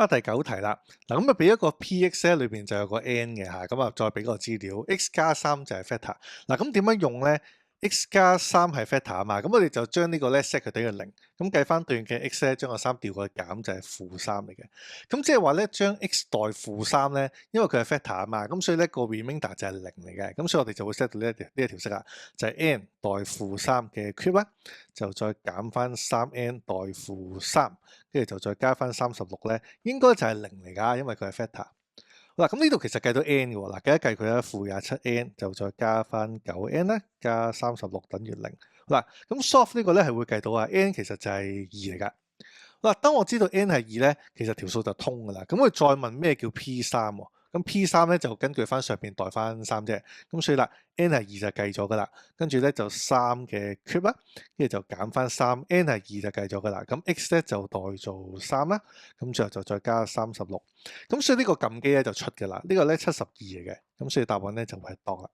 第九題啦，嗱咁啊俾一個 Px 咧，裏邊就有個 n 嘅嚇，咁啊再俾個資料 x 加3就係 factor。嗱咁點樣用咧？x 加3係 factor 啊嘛，咁我哋就將呢個咧 set 佢等於0，咁計翻對應嘅 x 咧，將個3調過去減就係-3嚟嘅。咁即係話咧，將 x 代-3咧，因為佢係 factor 啊嘛，咁所以咧個 remainder 就係0嚟嘅。咁所以我哋就會 set 到呢一條式啦，就係 n 代-3嘅 cube 啦，就再減翻 3n 代-3，跟住就再加翻36咧，應該就係0嚟㗎，因為佢係 factor。好啦，咁呢度其實計到 n 嘅喎，嗱計一計佢啦，-27n 就再加翻 9n 啦，加36等於0。好啦，咁 solve 呢個咧係會計到啊 n 其實就係2嚟㗎。好啦，當我知道 n 係2咧，其實條數就通㗎啦。咁佢再問咩叫 P3 喎？咁 P3咧就根據翻上邊代翻3啫。咁所以啦 n 係2就計咗㗎啦。跟住咧就3嘅 cube 啦，跟住就減翻3，n 係2就計咗㗎啦。咁 x 咧就代做3啦。咁最後就再加36。咁所以呢個撳機咧就出㗎啦。呢個咧72嚟嘅。咁所以答案咧就會係當啦。